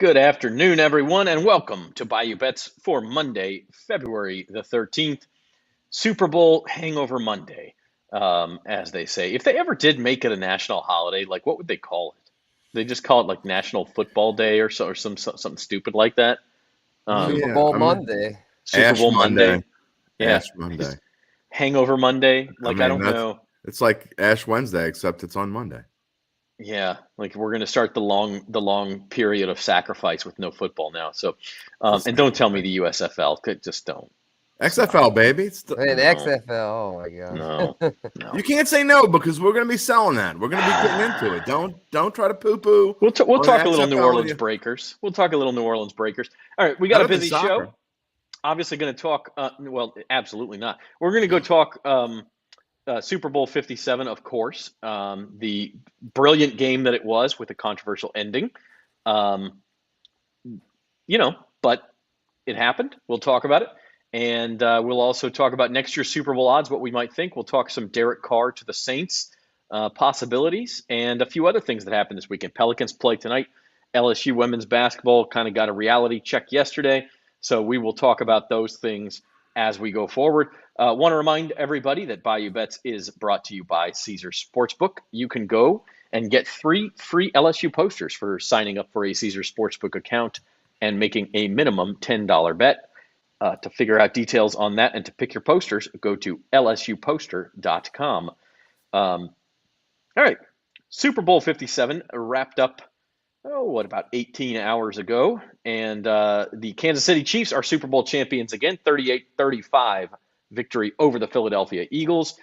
Good afternoon, everyone, and welcome to Bayou Bets for Monday, February the 13th, Super Bowl Hangover Monday, as they say. If they ever did make it a national holiday, like what would they call it? They just call it like National Football Day or something stupid like that. Super Bowl Monday. Super Ash Bowl Monday. Yeah. Ash Monday. Hangover Monday. Like, I don't that's- know. It's like Ash Wednesday, except it's on Monday. Yeah, like we're going to start the long period of sacrifice with no football now. So, and don't tell me the USFL. Just don't. XFL, baby. And XFL. Oh my god. No. You can't say no because we're going to be selling that. We're going to be getting into it. Don't try to poo-poo. We'll talk a little XFL New Orleans Breakers. We'll talk a little New Orleans Breakers. All right, we got a busy show. Obviously going to talk. Well, absolutely not. We're going to go talk Super Bowl 57, of course. The brilliant game that it was with a controversial ending. But it happened. We'll talk about it. And we'll also talk about next year's Super Bowl odds, what we might think. We'll talk some Derek Carr to the Saints possibilities and a few other things that happened this weekend. Pelicans play tonight. LSU women's basketball kind of got a reality check yesterday. So we will talk about those things as we go forward. Want to remind everybody that Bayou Bets is brought to you by Caesars Sportsbook. You can go and get 3 free LSU posters for signing up for a Caesars Sportsbook account and making a minimum $10 bet. To figure out details on that and to pick your posters, go to lsuposter.com. All right, Super Bowl 57 wrapped up, about 18 hours ago. And the Kansas City Chiefs are Super Bowl champions again, 38-35 victory over the Philadelphia Eagles.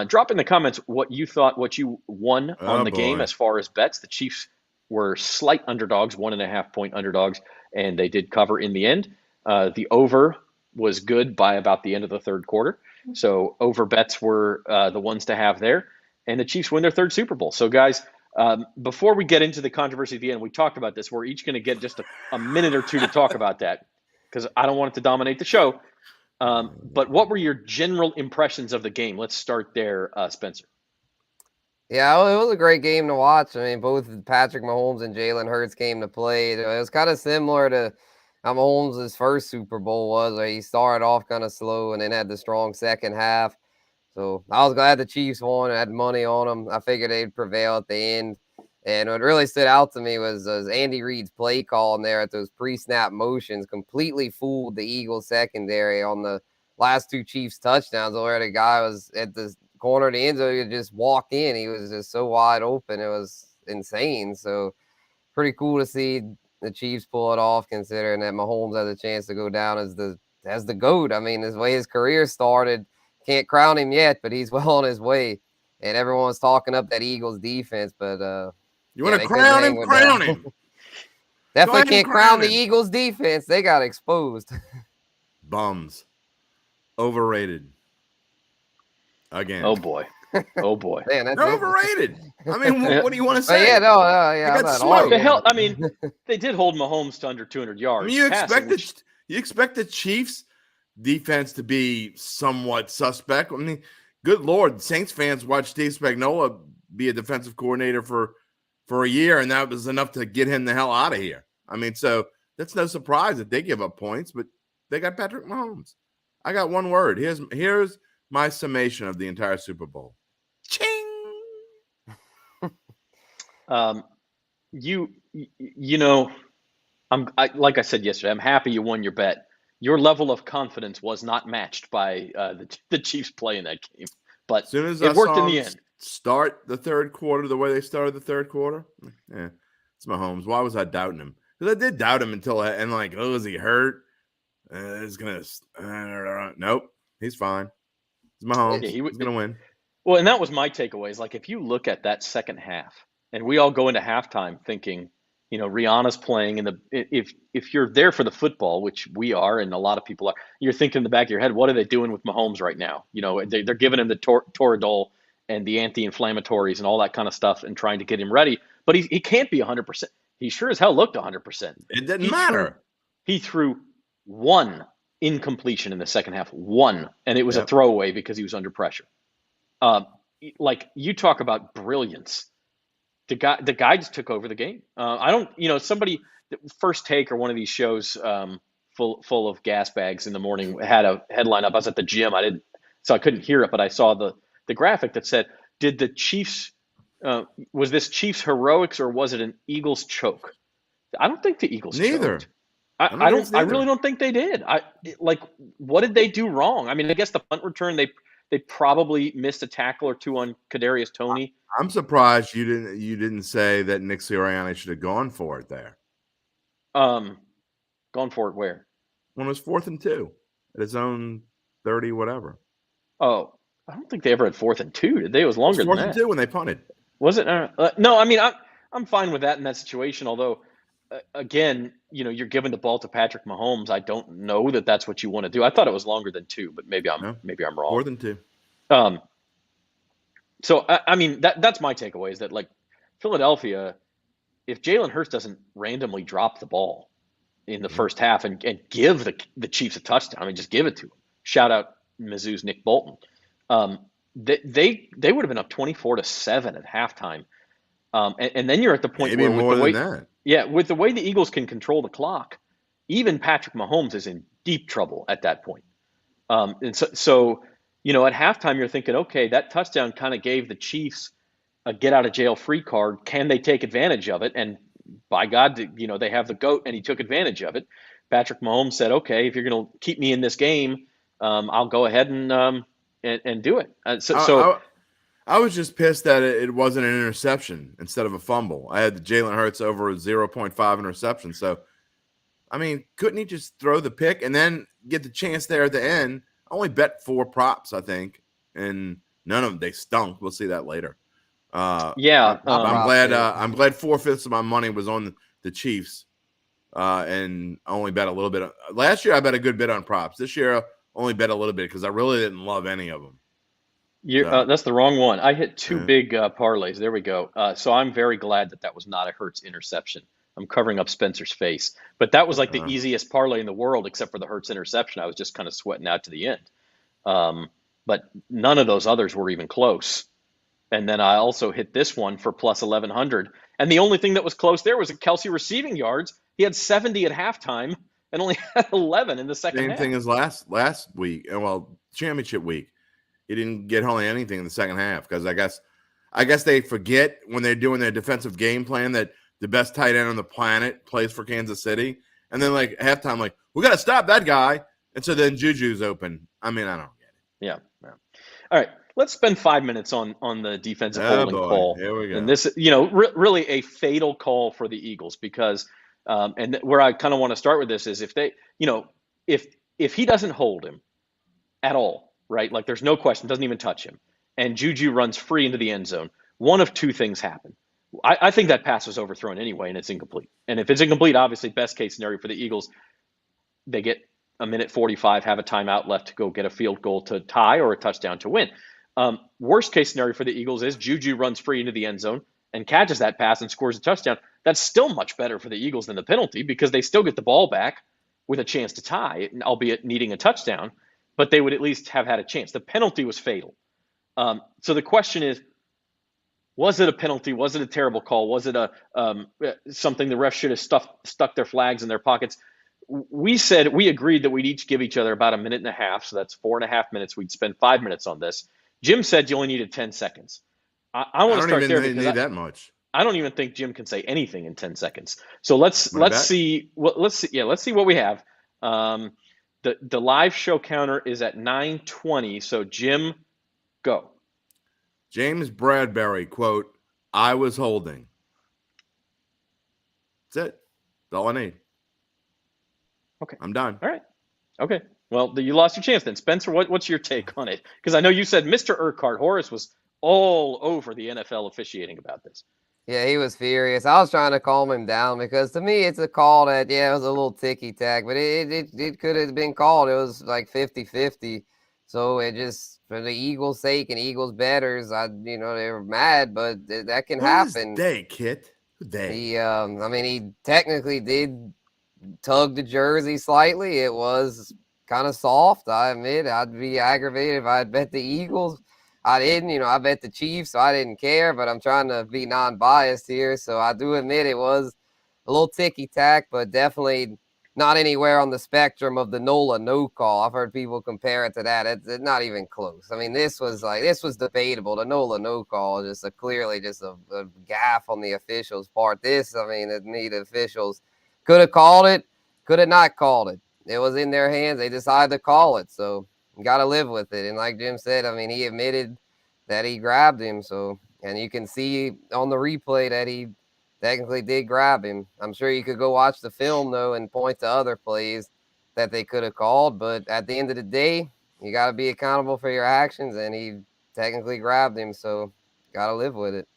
Drop in the comments what you thought, what you won on the game as far as bets. The Chiefs were slight underdogs, 1.5-point underdogs, and they did cover in the end. The over was good by about the end of the third quarter. So over bets were the ones to have there. And the Chiefs win their third Super Bowl. So, guys, before we get into the controversy at the end, we talked about this. We're each going to get just a minute or two to talk about that because I don't want it to dominate the show. But what were your general impressions of the game? Let's start there, Spencer. Yeah, it was a great game to watch. I mean, both Patrick Mahomes and Jalen Hurts came to play. It was kind of similar to how Mahomes' first Super Bowl was, where he started off kind of slow and then had the strong second half. So I was glad the Chiefs won. I had money on them. I figured they'd prevail at the end. And what really stood out to me was Andy Reid's play call in there at those pre-snap motions completely fooled the Eagles secondary on the last 2 Chiefs touchdowns, where the guy was at the corner of the end zone, he just walked in. He was just so wide open. It was insane. So pretty cool to see the Chiefs pull it off, considering that Mahomes has a chance to go down as the GOAT. I mean, the way his career started, can't crown him yet, but he's well on his way. And everyone's talking up that Eagles defense, but you want to crown him? Crown him. Definitely can't crown the Eagles defense. They got exposed. Bums. Overrated. Again. Oh boy. Man, that's overrated. I mean, what do you want to say? Yeah, the hell. I mean, they did hold Mahomes to under 200 yards. I mean, you expect the Chiefs defense to be somewhat suspect. I mean, good Lord, Saints fans watched Steve Spagnuolo be a defensive coordinator for a year, and that was enough to get him the hell out of here. I mean, so that's no surprise that they give up points, but they got Patrick Mahomes. I got one word. Here's my summation of the entire Super Bowl. Ching. Like I said yesterday, I'm happy you won your bet. Your level of confidence was not matched by the Chiefs play in that game, but soon as it worked in the end. Start the third quarter the way they started the third quarter. Yeah, it's Mahomes. Why was I doubting him? Because I did doubt him until is he hurt? Nope, he's fine. It's Mahomes. Yeah, he's gonna win. Well, and that was my takeaway. Is like if you look at that second half, and we all go into halftime thinking, Rihanna's playing, and if you're there for the football, which we are, and a lot of people are, you're thinking in the back of your head, what are they doing with Mahomes right now? They're giving him the Toradol and the anti-inflammatories and all that kind of stuff, and trying to get him ready. But he can't be 100%. He sure as hell looked 100%. It didn't matter. He threw one incompletion in the second half, one, and it was a throwaway because he was under pressure. Like you talk about brilliance. The guy just took over the game. Somebody First Take or one of these shows full of gas bags in the morning had a headline up. I was at the gym. So I couldn't hear it, but I saw the graphic that said, "Did the Chiefs was this Chiefs heroics or was it an Eagles choke?" I don't think the Eagles Neither. choked. I really don't think they did. What did they do wrong? I mean, I guess the punt return they probably missed a tackle or two on Kadarius Toney. I'm surprised you didn't say that Nick Sirianni should have gone for it there. Gone for it where? When it was 4th and 2 at his own 30, whatever. Oh, I don't think they ever had 4th and 2. Did they? It was longer than that. 4th and 2 when they punted. Was it? No, I mean, I'm fine with that in that situation. Although, again, you're giving the ball to Patrick Mahomes. I don't know that that's what you want to do. I thought it was longer than 2, but maybe I'm wrong. 4th and 2. So I mean, that's my takeaway is that, like, Philadelphia, if Jalen Hurts doesn't randomly drop the ball in the first half and give the Chiefs a touchdown, I mean, just give it to them. Shout out Mizzou's Nick Bolton. They would have been up 24-7 at halftime. And then you're at the point maybe where more than that. Yeah, with the way the Eagles can control the clock, even Patrick Mahomes is in deep trouble at that point. And so at halftime you're thinking, okay, that touchdown kind of gave the Chiefs a get out of jail free card. Can they take advantage of it? And by God, they have the GOAT, and he took advantage of it. Patrick Mahomes said, okay, if you're going to keep me in this game, I'll go ahead and do it. I was just pissed that it wasn't an interception instead of a fumble. I had Jalen Hurts over 0.5 interception. So, I mean, couldn't he just throw the pick and then get the chance there at the end? I only bet 4 props, I think, and none of them, they stunk. We'll see that later. I'm glad 4/5 of my money was on the Chiefs, and I only bet a little bit. Last year, I bet a good bit on props. This year, I only bet a little bit because I really didn't love any of them. That's the wrong one. I hit 2 big parlays. There we go. So I'm very glad that was not a Hurts interception. I'm covering up Spencer's face. But that was like the easiest parlay in the world except for the Hurts interception. I was just kind of sweating out to the end. But none of those others were even close. And then I also hit this one for plus 1,100. And the only thing that was close there was Kelsey receiving yards. He had 70 at halftime and only had 11 in the second half. Same thing as last week. Well, championship week. He didn't get hardly anything in the second half because I guess they forget when they're doing their defensive game plan that the best tight end on the planet plays for Kansas City. And then, like, halftime, like, we got to stop that guy. And so then Juju's open. I mean, I don't get it. Yeah. All right. Let's spend 5 minutes on the defensive holding call. Here we go. And this, really a fatal call for the Eagles because, and where I kind of want to start with this is if they, if he doesn't hold him at all, right? Like, there's no question, doesn't even touch him, and Juju runs free into the end zone, one of 2 things happen. I think that pass was overthrown anyway, and it's incomplete. And if it's incomplete, obviously, best case scenario for the Eagles, they get a minute 45, have a timeout left to go get a field goal to tie or a touchdown to win. Worst case scenario for the Eagles is Juju runs free into the end zone and catches that pass and scores a touchdown. That's still much better for the Eagles than the penalty because they still get the ball back with a chance to tie, albeit needing a touchdown, but they would at least have had a chance. The penalty was fatal. So the question is, was it a penalty? Was it a terrible call? Was it something the refs should have stuck their flags in their pockets? We agreed that we'd each give each other about a minute and a half. So that's 4.5 minutes. We'd spend 5 minutes on this. Jim said you only needed 10 seconds. I want to start there because need that much. I don't even think Jim can say anything in 10 seconds. So let's see what we have. The live show counter is at 9:20. So Jim, go. James Bradbury, quote, "I was holding." That's it. That's all I need. Okay. I'm done. All right. Okay. Well, you lost your chance then. Spencer, what's your take on it? Because I know you said Mr. Urquhart, Horace was all over the NFL officiating about this. Yeah, he was furious. I was trying to calm him down because to me it's a call that, it was a little ticky-tack, but it could have been called. It was like 50-50. So it just, for the Eagles' sake and Eagles bettors, they were mad, but that can happen. They, Kit? They. He technically did tug the jersey slightly. It was kind of soft. I admit I'd be aggravated if I had bet the Eagles. I didn't, I bet the Chiefs, so I didn't care, but I'm trying to be non-biased here. So I do admit it was a little ticky-tack, but definitely not anywhere on the spectrum of the NOLA no call. I've heard people compare it to that. It's not even close. I mean, this was debatable. The NOLA no call is just clearly just a gaffe on the officials' part. This, I mean, the officials could have called it, could have not called it. It was in their hands. They decided to call it, so you got to live with it. And like Jim said, I mean, he admitted that he grabbed him. So, and you can see on the replay that he technically did grab him. I'm sure you could go watch the film, though, and point to other plays that they could have called. But at the end of the day, you got to be accountable for your actions, and he technically grabbed him. So, got to live with it.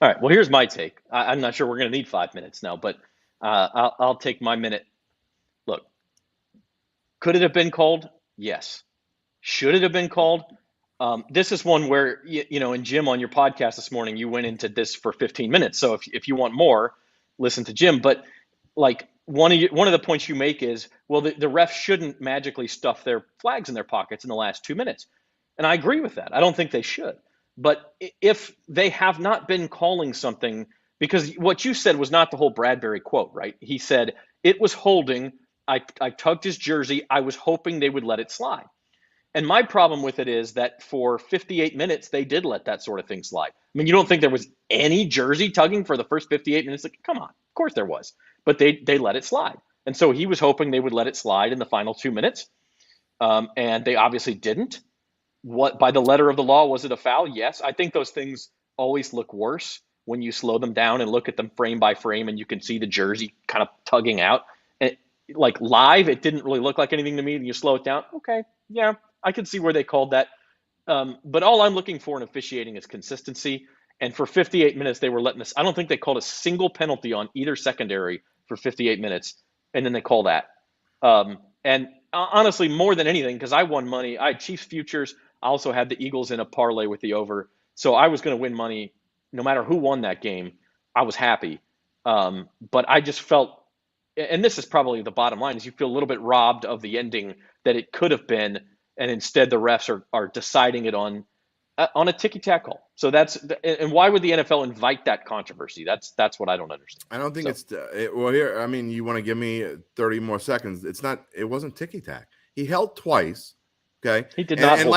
All right. Well, here's my take. I'm not sure we're going to need 5 minutes now, but I'll take my minute. Look, could it have been called? Yes. Should it have been called? This is one where, and Jim, on your podcast this morning, you went into this for 15 minutes. So if you want more, listen to Jim. But like one of the points you make is, well, the refs shouldn't magically stuff their flags in their pockets in the last 2 minutes. And I agree with that. I don't think they should. But if they have not been calling something, because what you said was not the whole Bradbury quote, right? He said, it was holding. I tugged his jersey. I was hoping they would let it slide. And my problem with it is that for 58 minutes, they did let that sort of thing slide. I mean, you don't think there was any jersey tugging for the first 58 minutes? Like, come on, of course there was. But they let it slide. And so he was hoping they would let it slide in the final 2 minutes. And they obviously didn't. What, by the letter of the law, was it a foul? Yes. I think those things always look worse when you slow them down and look at them frame by frame and you can see the jersey kind of tugging out. And like live, it didn't really look like anything to me. And you slow it down. Okay, yeah. I can see where they called that. But all I'm looking for in officiating is consistency. And for 58 minutes, they were letting this. I don't think they called a single penalty on either secondary for 58 minutes. And then they call that. And honestly, more than anything, because I won money. I had Chiefs futures. I also had the Eagles in a parlay with the over. So I was going to win money no matter who won that game. I was happy. But I just felt, and this is probably the bottom line, is you feel a little bit robbed of the ending that it could have been. And instead, the refs are deciding it on a ticky-tack call. So and why would the NFL invite that controversy? That's what I don't understand. I don't think well, here, I mean, you want to give me 30 more seconds. It wasn't ticky-tack. He held twice. Okay. He did not. And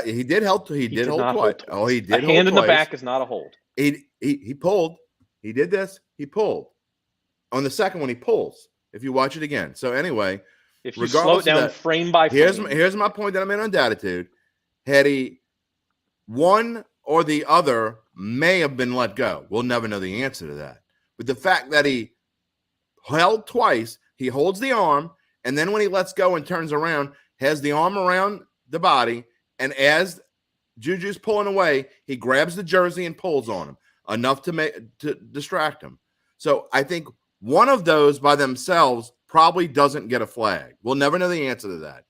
he did hold twice. Oh, he did. A hand in the back is not a hold. He pulled. He did this. He pulled. On the second one, he pulls. If you watch it again. So anyway, if you slow it down frame by frame. Here's my point that I made on Datitude. Had he one or the other may have been let go. We'll never know the answer to that. But the fact that he held twice, he holds the arm, and then when he lets go and turns around, has the arm around the body, and as Juju's pulling away, he grabs the jersey and pulls on him, enough to distract him. So I think one of those by themselves probably doesn't get a flag. We'll never know the answer to that.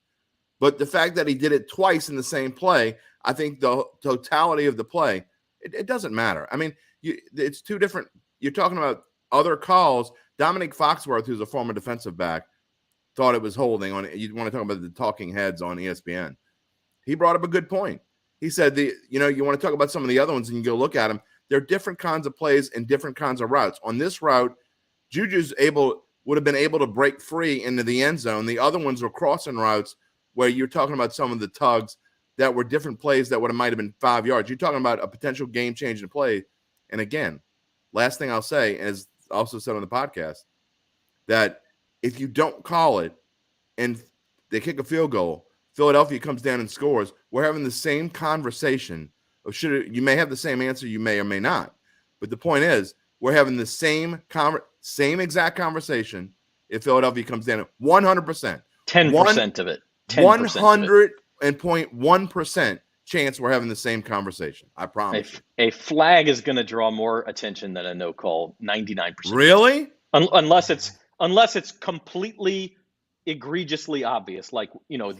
But the fact that he did it twice in the same play, I think the totality of the play, it doesn't matter. I mean, it's two different. You're talking about other calls. Dominic Foxworth, who's a former defensive back, thought it was holding on. You want to talk about the talking heads on ESPN. He brought up a good point. He said, you want to talk about some of the other ones and you go look at them. They're different kinds of plays and different kinds of routes. On this route, Juju's would have been able to break free into the end zone. The other ones were crossing routes where you're talking about some of the tugs that were different plays that might have been 5 yards. You're talking about a potential game-changing play. And again, last thing I'll say, as also said on the podcast, that if you don't call it and they kick a field goal, Philadelphia comes down and scores, we're having the same conversation. You may have the same answer, you may or may not. But the point is, we're having the same exact conversation if Philadelphia comes down at 100%. 10% of it. 100.1% chance we're having the same conversation. I promise. A flag is going to draw more attention than a no call, 99%. Really? Unless it's completely egregiously obvious, like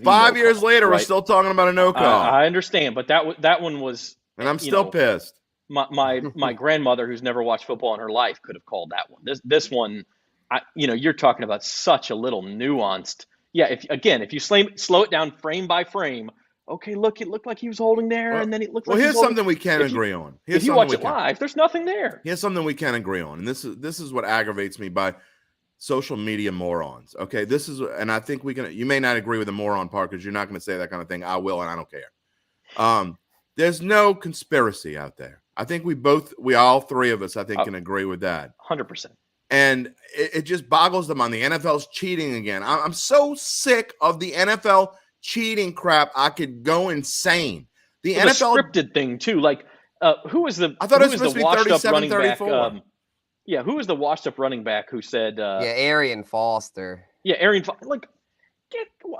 5 years later, right? We're still talking about a no call. I understand, but that one was, and I'm still pissed. My grandmother, who's never watched football in her life, could have called that one. This one, you're talking about such a little nuanced. Yeah, if you slow it down frame by frame, okay, look, it looked like he was holding there, and then it looked like he was here's holding. something we can agree on. If you watch it live, there's nothing there. Here's something we can agree on, and this is what aggravates me by social media morons. Okay, and I think you may not agree with the moron part because you're not going to say that kind of thing. I will, and I don't care. There's no conspiracy out there. I think we all three of us, I think, can agree with that. 100%. And it just boggles the mind. The NFL's cheating again. I'm so sick of the NFL cheating crap. I could go insane. The NFL scripted thing too. Like, who was the? I thought it was the supposed to be washed up 37, running 34. back? Yeah, who was the washed up running back who said? Arian Foster. Yeah, Arian. Like,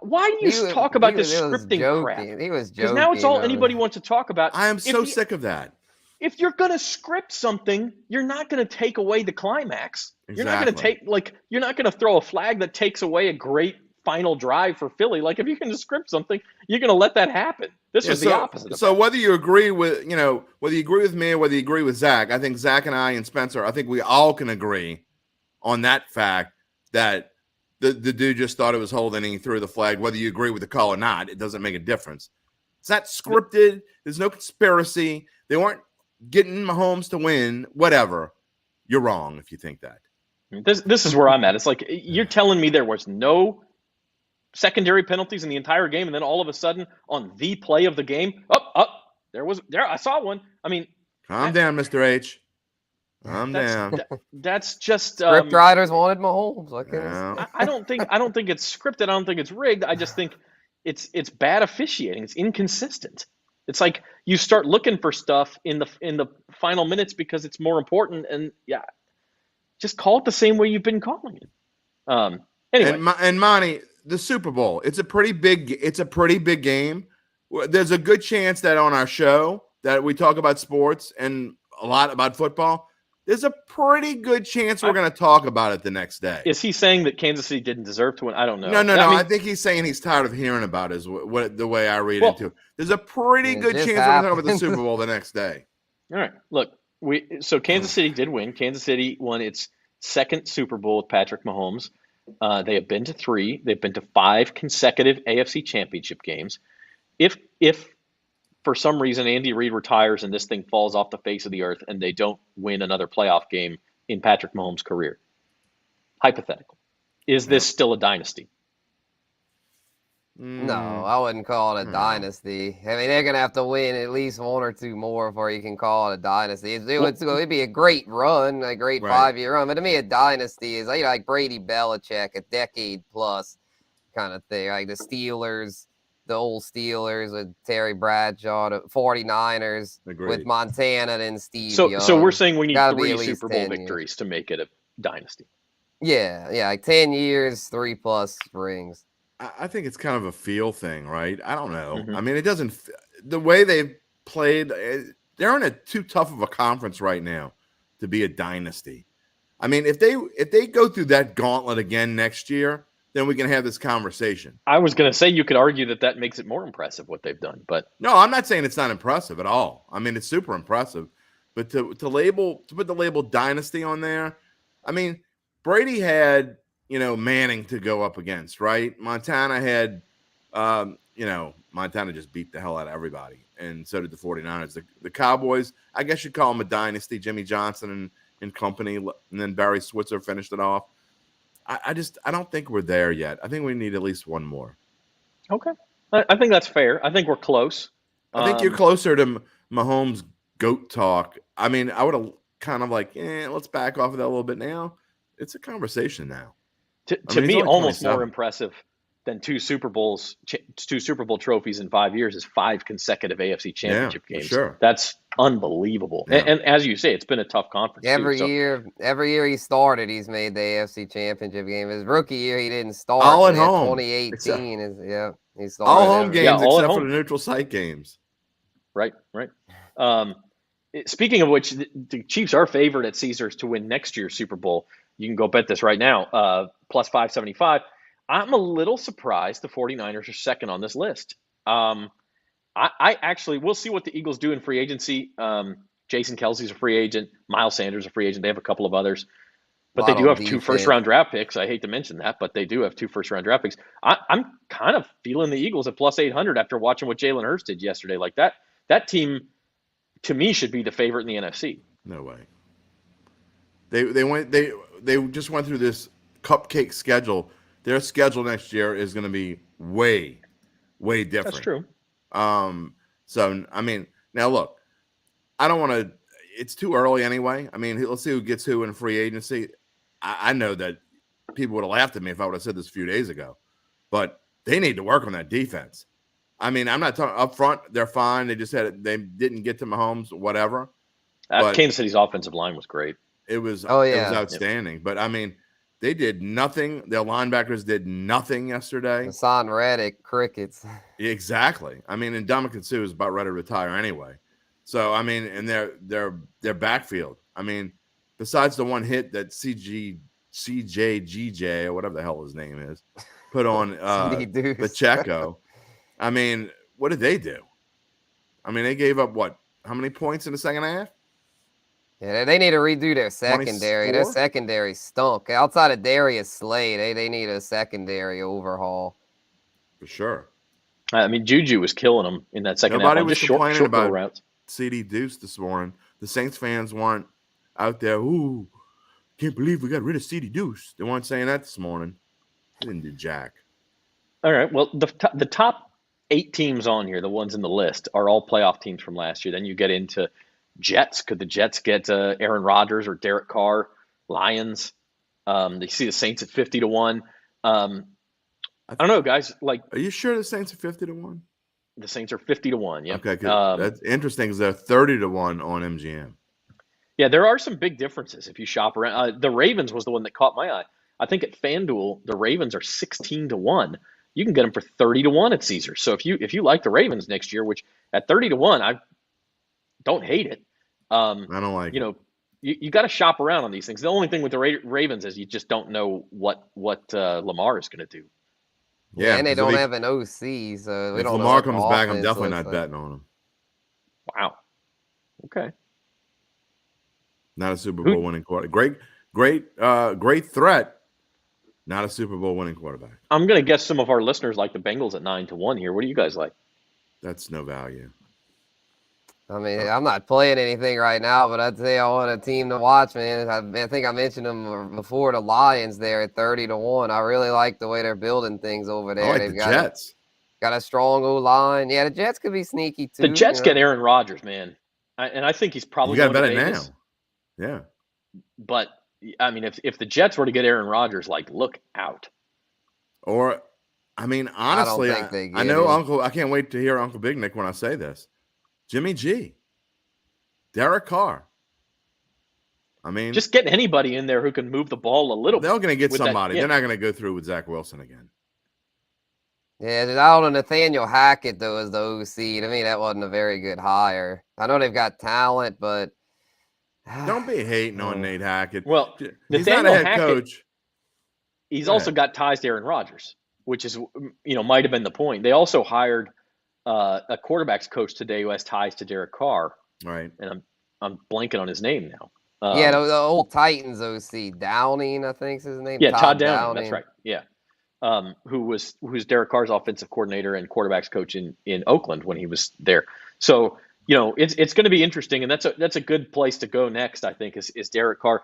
why do you talk about this scripting crap? He was joking. Because now it's all anybody wants to talk about. I am so sick of that. If you're gonna script something, you're not gonna take away the climax. Exactly. You're not gonna throw a flag that takes away a great final drive for Philly. Like, if you're gonna script something, you're gonna let that happen. This was the opposite. So whether you agree with me or whether you agree with Zach, I think Zach and I and Spencer, I think we all can agree on that fact that the dude just thought it was holding and he threw the flag. Whether you agree with the call or not, it doesn't make a difference. It's not scripted. There's no conspiracy. They weren't getting Mahomes to win. Whatever. You're wrong if you think that. This is where I'm at. It's like you're telling me there was no secondary penalties in the entire game, and then all of a sudden on the play of the game, there I saw one. I mean, calm down, Mr. H. Calm down. That's just script writers wanted Mahomes. I don't think it's scripted. I don't think it's rigged. I just think it's bad officiating. It's inconsistent. It's like you start looking for stuff in the final minutes because it's more important, and just call it the same way you've been calling it. Anyway, and Monty, the Super Bowl, it's a pretty big game. There's a good chance that on our show that we talk about sports and a lot about football. There's a pretty good chance we're going to talk about it the next day. Is he saying that Kansas City didn't deserve to win? I don't know. No. I think he's saying he's tired of hearing about it, is the way I read into it. There's a pretty good chance we're going to talk about the Super Bowl the next day. All right. Look, so Kansas City did win. Kansas City won its second Super Bowl with Patrick Mahomes. They have been to 3. They've been to 5 consecutive AFC Championship games. If for some reason Andy Reid retires and this thing falls off the face of the earth and they don't win another playoff game in Patrick Mahomes' career, hypothetical, is this still a dynasty? No, I wouldn't call it a dynasty. I mean, they're going to have to win at least 1 or 2 more before you can call it a dynasty. It'd be a great run, a great 5-year run. But to me, a dynasty is like Brady Belichick, a decade plus kind of thing. Like the Steelers, the old Steelers with Terry Bradshaw, the 49ers with Montana and Steve Young. So we're saying we need 3 Super Bowl victories to make it a dynasty. Yeah, like 10 years, 3+ rings. I think it's kind of a feel thing, right? I don't know. Mm-hmm. I mean, it doesn't – the way they've played, they're in a too tough of a conference right now to be a dynasty. I mean, if they go through that gauntlet again next year, then we can have this conversation. I was going to say you could argue that makes it more impressive what they've done, but – No, I'm not saying it's not impressive at all. I mean, it's super impressive. But to put the label dynasty on there, I mean, Brady had – Manning to go up against, right? Montana had, Montana just beat the hell out of everybody. And so did the 49ers. The Cowboys, I guess you'd call them a dynasty. Jimmy Johnson and company. And then Barry Switzer finished it off. I don't think we're there yet. I think we need at least 1 more. Okay. I think that's fair. I think we're close. I think you're closer to Mahomes' GOAT talk. I mean, I would have kind of like, let's back off of that a little bit now. It's a conversation now. To me, almost more impressive than 2 Super Bowl trophies in 5 years is 5 consecutive AFC Championship games. Sure. That's unbelievable. Yeah. And as you say, it's been a tough conference. Every year he started, he's made the AFC Championship game. His rookie year, he didn't start. All at home. 2018 he started. All home games except for the neutral site games. Right. Speaking of which, the Chiefs are favored at Caesars to win next year's Super Bowl. You can go bet this right now, plus 575. I'm a little surprised the 49ers are second on this list. I actually, we'll see what the Eagles do in free agency. Jason Kelsey's a free agent. Miles Sanders is a free agent. They have a couple of others. But they lot do on have 2 defense. first-round draft picks. I hate to mention that, but they do have 2 first-round draft picks. I'm kind of feeling the Eagles at plus 800 after watching what Jalen Hurts did yesterday. Like that team, to me, should be the favorite in the NFC. No way. They just went through this cupcake schedule. Their schedule next year is going to be way different. That's true. So I mean, now look, I don't want to. It's too early anyway. I mean, let's see who gets who in free agency. I know that people would have laughed at me if I would have said this a few days ago, but they need to work on that defense. I mean, I'm not talking up front. They're fine. They didn't get to Mahomes, whatever. Kansas City's offensive line was great. It was Oh, it yeah. was outstanding. But I mean, they did nothing. Their linebackers did nothing yesterday. Hassan Reddick, crickets. Exactly. I mean, and Ndamukong Suh is about ready to retire anyway. So I mean, and their backfield. I mean, besides the one hit that CJGJ or whatever the hell his name is put on Pacheco. I mean, what did they do? I mean, they gave up what? How many points in the second half? Yeah, they need to redo their secondary. 24? Their secondary stunk. Outside of Darius Slay, they need a secondary overhaul. For sure. I mean, Juju was killing them in that second Nobody half. was Just complaining short little about routes. CD Deuce this morning. The Saints fans weren't out there, ooh, can't believe we got rid of CD Deuce. They weren't saying that this morning. They didn't do jack. All right. Well, the top 8 teams on here, the ones in the list, are all playoff teams from last year. Then you get into Jets. Could the Jets get Aaron Rodgers or Derek Carr? Lions. They see the Saints at 50-1. I don't know, guys. Like, are you sure the Saints are 50-1? The Saints are 50-1. Yeah. Okay, good. That's interesting because they're 30-1 on MGM. Yeah, there are some big differences if you shop around. The Ravens was the one that caught my eye. I think at FanDuel, the Ravens are 16-1. You can get them for 30-1 at Caesars. So if you like the Ravens next year, which at 30-1, I don't hate it. I don't like it. You got to shop around on these things. The only thing with the Ravens is you just don't know what Lamar is going to do. Yeah, and they don't have an OC, so we if don't Lamar know comes back, I'm definitely not betting on him. Wow. Okay. Not a Super Bowl winning quarterback. Great threat. Not a Super Bowl winning quarterback. I'm going to guess some of our listeners like the Bengals at 9-1 here. What do you guys like? That's no value. I mean, I'm not playing anything right now, but I'd say I want a team to watch, man. I think I mentioned them before, the Lions there at 30-1. I really like the way they're building things over there. I like the Jets. Got a strong O-line. Yeah, the Jets could be sneaky too. The Jets get Aaron Rodgers, man. And I think he's probably going to Vegas. Now. Yeah. But, I mean, if the Jets were to get Aaron Rodgers, like, look out. Or, I mean, honestly, I know I can't wait to hear Uncle Big Nick when I say this. Jimmy G, Derek Carr. I mean, just get anybody in there who can move the ball a little bit. They're going to get somebody. They're not going to go through with Zach Wilson again. Yeah, I don't know. Nathaniel Hackett, though, is the OC. To me, that wasn't a very good hire. I know they've got talent, but don't be hating on Nate Hackett. Well, he's not a head coach. He's also got ties to Aaron Rodgers, which is, might have been the point. They also hired a quarterback's coach today who has ties to Derek Carr. Right. And I'm blanking on his name now. Yeah, the old Titans OC, Downing, I think is his name. Yeah, Todd Downing. That's right. Yeah. Who's Derek Carr's offensive coordinator and quarterback's coach in Oakland when he was there. So, it's going to be interesting, and that's a good place to go next, I think, is Derek Carr.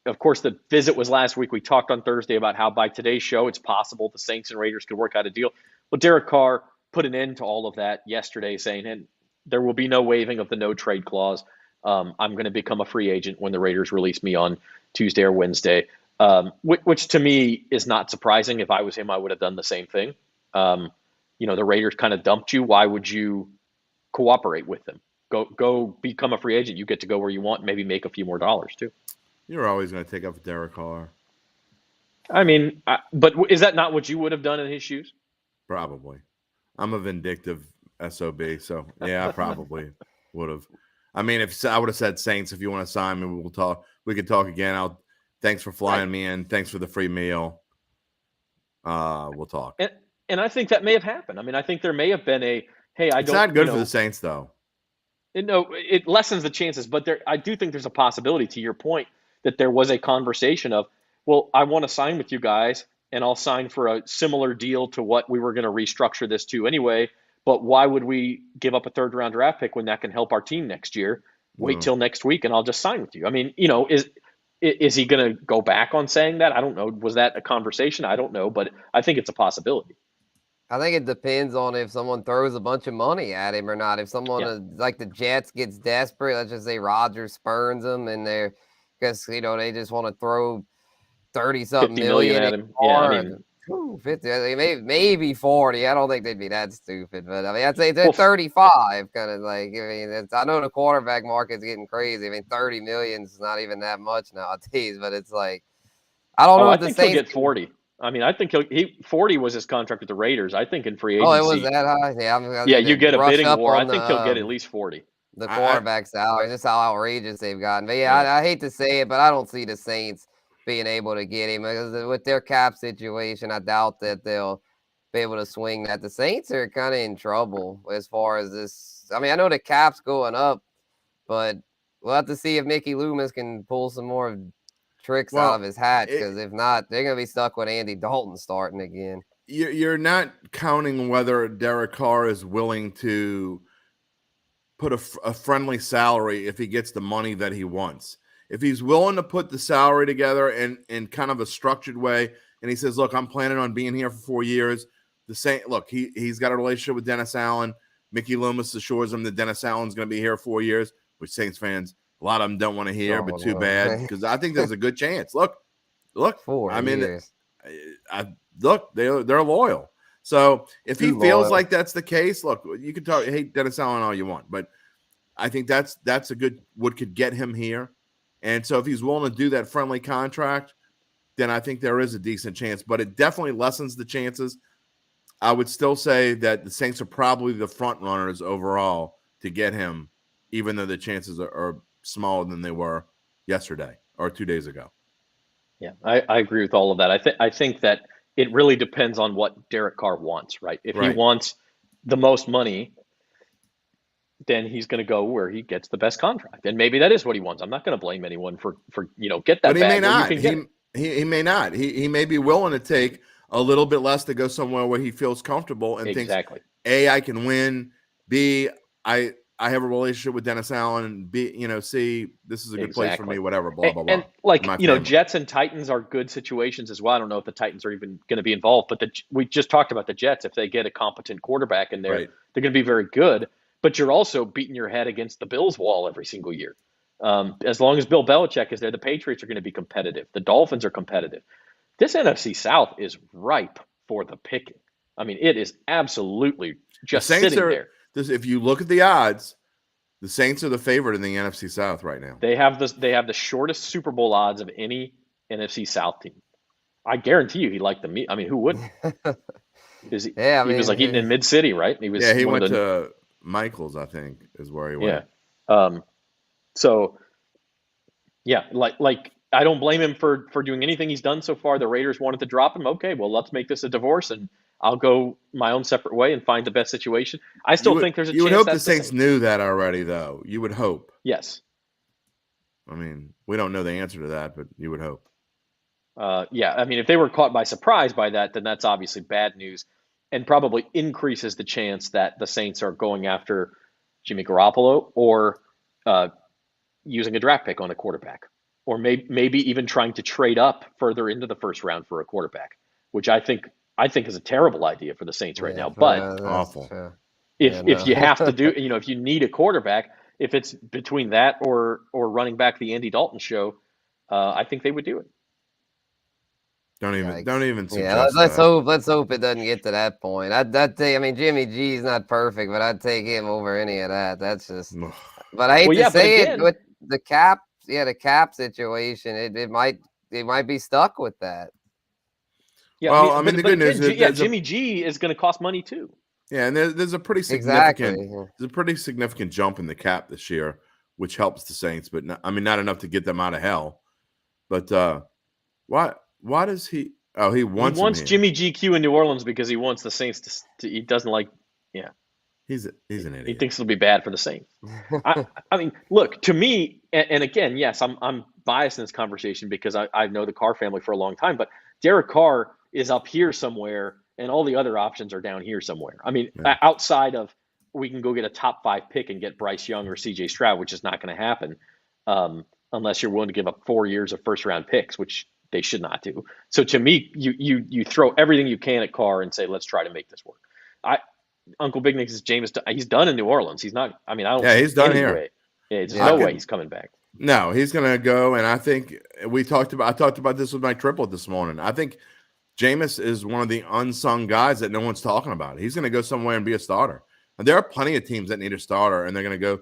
Of course, the visit was last week. We talked on Thursday about how by today's show, it's possible the Saints and Raiders could work out a deal. Well, Derek Carr put an end to all of that yesterday, saying, and there will be no waiving of the no trade clause. I'm going to become a free agent when the Raiders release me on Tuesday or Wednesday, which to me is not surprising. If I was him, I would have done the same thing. The Raiders kind of dumped you. Why would you cooperate with them? Go become a free agent. You get to go where you want, maybe make a few more dollars too. You're always going to take up Derek Carr. I mean, but is that not what you would have done in his shoes? Probably. I'm a vindictive SOB, so yeah, I probably would have. I mean, if I would have said Saints, if you want to sign me, we'll talk. We could talk again. Thanks for flying me in. Thanks for the free meal. We'll talk. And I think that may have happened. I mean, I think there may have been It's not good for the Saints, though. It lessens the chances, but I do think there's a possibility. To your point, that there was a conversation of, well, I want to sign with you guys, and I'll sign for a similar deal to what we were going to restructure this to anyway. But why would we give up a third-round draft pick when that can help our team next year? Wait till next week, and I'll just sign with you. I mean, is he going to go back on saying that? I don't know. Was that a conversation? I don't know, but I think it's a possibility. I think it depends on if someone throws a bunch of money at him or not. If someone like the Jets gets desperate, let's just say Rodgers spurns them, and because they just want to throw 30-something million at him. Yeah, I mean, 50, maybe 40. I don't think they'd be that stupid, but I mean, I'd say they're 35. Kind of like, I mean, I know the quarterback market's getting crazy. I mean, 30 million is not even that much nowadays, but it's like, I don't know. I think he'll get 40. I mean, I think 40 was his contract with the Raiders. I think in free agency. Oh, it was that high? Yeah, you get a bidding war. I think he'll get at least 40. The quarterback salary, just how outrageous they've gotten. But I hate to say it, but I don't see the Saints being able to get him because with their cap situation, I doubt that they'll be able to swing that. The Saints are kind of in trouble as far as this. I mean, I know the cap's going up, but we'll have to see if Mickey Loomis can pull some more tricks out of his hat, because if not, they're going to be stuck with Andy Dalton starting again. You're not counting whether Derek Carr is willing to put a friendly salary if he gets the money that he wants. If he's willing to put the salary together in kind of a structured way, and he says, look, I'm planning on being here for 4 years. He's got a relationship with Dennis Allen. Mickey Loomis assures him that Dennis Allen's going to be here 4 years, which Saints fans, a lot of them don't want to hear, but too bad, because I think there's a good chance. Look, 4 years. They're loyal. So if he feels like that's the case, look, you can hate Dennis Allen all you want, but I think that's a good what could get him here. And so if he's willing to do that friendly contract, then I think there is a decent chance, but it definitely lessens the chances. I would still say that the Saints are probably the front runners overall to get him, even though the chances are smaller than they were yesterday or 2 days ago. Yeah, I agree with all of that. I think that it really depends on what Derek Carr wants, right? If he wants the most money, then he's going to go where he gets the best contract, and maybe that is what he wants. I'm not going to blame anyone for get that. But he may not. He may not. He may be willing to take a little bit less to go somewhere where he feels comfortable and thinks, A, I can win. B, I have a relationship with Dennis Allen. And B, C, this is a good place for me. Whatever. Blah blah blah. And Jets and Titans are good situations as well. I don't know if the Titans are even going to be involved, but we just talked about the Jets. If they get a competent quarterback in there, they're going to be very good. But you're also beating your head against the Bills' wall every single year. As long as Bill Belichick is there, the Patriots are going to be competitive. The Dolphins are competitive. This NFC South is ripe for the picking. I mean, it is absolutely just sitting there. If you look at the odds, the Saints are the favorite in the NFC South right now. They have the shortest Super Bowl odds of any NFC South team. I guarantee you he liked them. I mean, who wouldn't? He was like eating in Mid-City, right? He went to Michael's, I think, is where he went. Yeah. I don't blame him for doing anything he's done so far. The Raiders wanted to drop him. Okay, well, let's make this a divorce, and I'll go my own separate way and find the best situation. I still think there's a chance. You would hope the Saints knew that already, though. You would hope. Yes. I mean, we don't know the answer to that, but you would hope. I mean, if they were caught by surprise by that, then that's obviously bad news and probably increases the chance that the Saints are going after Jimmy Garoppolo or using a draft pick on a quarterback, or maybe even trying to trade up further into the first round for a quarterback, which I think is a terrible idea for the Saints right now. But awful. If you have to do, if you need a quarterback, if it's between that or running back the Andy Dalton show, I think they would do it. Don't even suggest let's hope it doesn't get to that point. I mean, Jimmy G's not perfect, but I'd take him over any of that. That's just. But I hate to say it with the cap. Yeah, the cap situation. It might be stuck with that. Yeah, well, I mean the good news is Jimmy G is going to cost money too. Yeah, and there's a pretty significant jump in the cap this year, which helps the Saints, but not enough to get them out of hell. But why does he? Oh, he wants Jimmy GQ in New Orleans because he wants the Saints to he doesn't like. Yeah. He's an He idiot. thinks it'll be bad for the Saints. I mean, look, to me, and again, yes, I'm biased in this conversation because I know the Carr family for a long time, but Derek Carr is up here somewhere, and all the other options are down here somewhere. I mean, Yeah. outside of we can go get a top 5 pick and get Bryce Young or C.J. Stroud, which is not going to happen unless you're willing to give up 4 years of first round picks, which they should not do. So to me, you throw everything you can at Carr and say, let's try to make this work. Uncle Big Nick is Jameis. He's done in New Orleans. He's not. I mean, I don't see he's done any here. way. Yeah, there's no way he's coming back. No, he's gonna go, and I think I talked about this with my triplet this morning. I think Jameis is one of the unsung guys that no one's talking about. He's gonna go somewhere and be a starter. And there are plenty of teams that need a starter, and they're gonna go.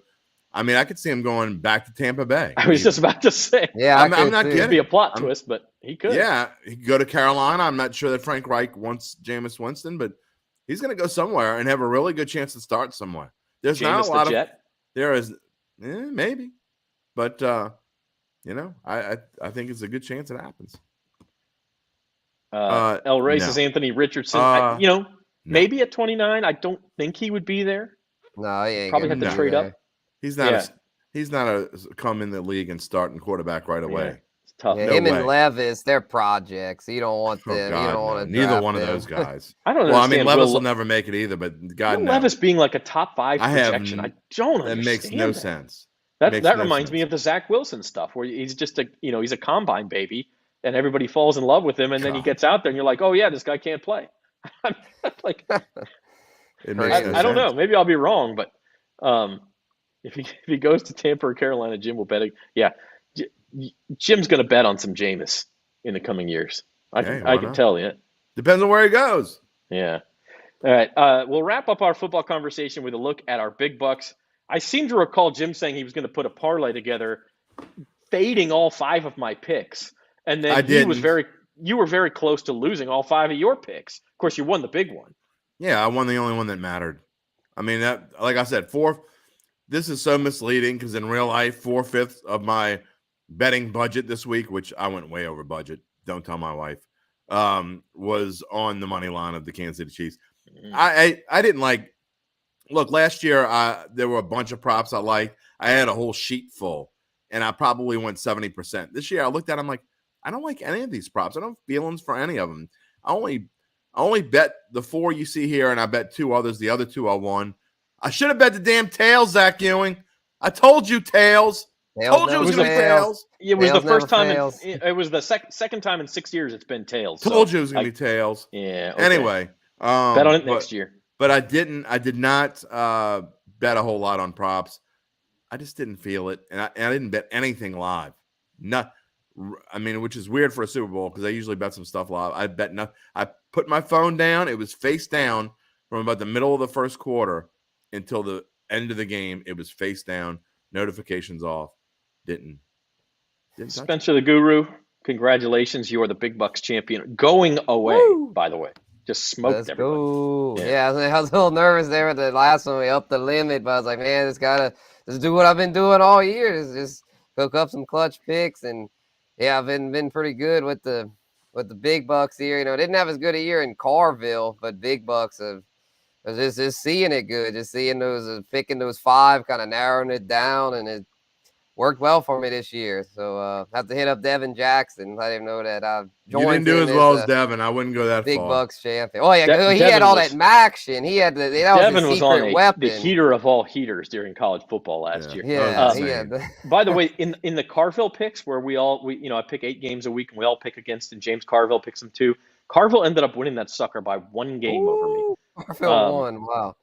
I mean, I could see him going back to Tampa Bay. I was just about to say. Yeah, I'm not kidding. It'd be a plot twist, but he could. Yeah, he could go to Carolina. I'm not sure that Frank Reich wants Jameis Winston, but he's going to go somewhere and have a really good chance to start somewhere. There's Jameis not a lot the of Jet? there is maybe, but I think it's a good chance it happens. El Reyes is Anthony Richardson. Maybe at 29. I don't think he would be there. No, he ain't probably have to trade up. He's not. He's not a come in the league and starting quarterback right away. Yeah, it's tough. Yeah, him and Levis, they're projects. You don't want them. God, you don't want to. Neither one of those guys. I don't know. Well, I mean, Levis will never make it either. But God, no. Levis being like a top 5 projection, I don't understand. That makes no sense. That reminds me of the Zach Wilson stuff, where he's just he's a combine baby, and everybody falls in love with him, and then he gets out there, and you're like, oh yeah, this guy can't play. Like, I don't know. Maybe I'll be wrong, but if he goes to Tampa or Carolina, Jim will bet. Jim's going to bet on some Jameis in the coming years. I can tell you. Depends on where he goes. Yeah. All right. We'll wrap up our football conversation with a look at our big bucks. I seem to recall Jim saying he was going to put a parlay together, fading all 5 of my picks, and then you were very close to losing all 5 of your picks. Of course, you won the big one. Yeah, I won the only one that mattered. I mean, that, like I said, this is so misleading because in real life, 4/5 of my betting budget this week, which I went way over budget, don't tell my wife, was on the money line of the Kansas City Chiefs. I didn't like. Look, last year there were a bunch of props I liked. I had a whole sheet full, and I probably went 70%. This year I looked at them like, I don't like any of these props. I don't have feelings for any of them. I only bet the 4 you see here, and I bet 2 others. The other 2 I won. I should have bet the damn tails, Zach Ewing. I told you tails. Told you it was going to be tails. It was the first time. It was the second time in 6 years it's been tails. Told you it was going to be tails. Yeah. Okay. Anyway, bet on it next year. But I did not bet a whole lot on props. I just didn't feel it, and I didn't bet anything live. Which is weird for a Super Bowl because I usually bet some stuff live. I bet nothing. I put my phone down. It was face down from about the middle of the first quarter until the end of the game. It was face down, notifications off. Didn't Spencer the Guru, congratulations. You are the Big Bucks champion. Going away, by the way. Just smoked everybody. Yeah, I was a little nervous there with the last one. We upped the limit, but I was like, man, just do what I've been doing all year. Just cook up some clutch picks. And yeah, I've been pretty good with the Big Bucks here. Didn't have as good a year in Carville, but Big Bucks was just seeing it good, just seeing picking those 5, kind of narrowing it down, and it worked well for me this year. So have to hit up Devin Jackson, let him know that I've joined. You didn't do as well as Devin. I wouldn't go that Big far. Bucks champion. Oh yeah, he had all that Maction. He had Devin was on weapon. The heater of all heaters during college football last year. Yeah, by the way, in the Carville picks where I pick 8 games a week and we all pick against, and James Carville picks them too. Carville ended up winning that sucker by 1 game over me. Carville won. Wow.